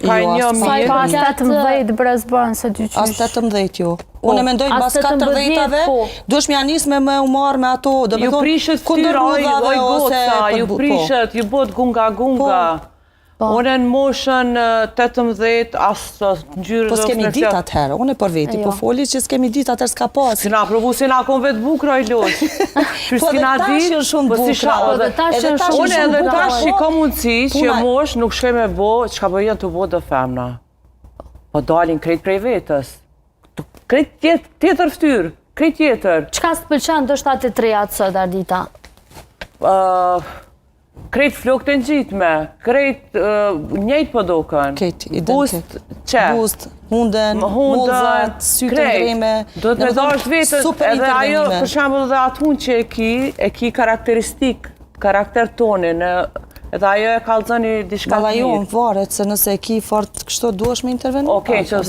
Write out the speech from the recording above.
Pas 18 brezban se dy qysh. As 18 jo. Unë mendoj pas 40-ave, duhesh m'ja nis me u marrë me ato, do me thonë, ju prishet styra, oj goca, ju prishet, ju bot gunga. Unë në moshën 18, asë njërë... Po s'kemi dit atëherë, unë e për veti, po foli që s'kemi dit atëherë s'ka pas. Si na provu, si na kon vetë bukra i loqë. Po dhe tash jënë shumë bukra. Unë edhe tash që ka mundësi që mosh nuk shkej me bo, që ka bëjën të bo dhe femna. Po dalin krejt prej vetës. Krejt tjetër ftyrë, krejt tjetër. Qka së të pëlqen do shtatë të trejat sot, Ardita? Krejt flok të ngjitme, krejt njejt po doken. Krejt identik. Bust, hunden, mozat, sytë ndrime. Do të me dash vetës, edhe ajo, për shembull dhe atë hund që e ki karakteristik, karakter tonin, edhe ajo e kallëzoni diçka të mirë. Valla jo, varet, se nëse e ki fort kështu duhesh me intervenu. Okej, që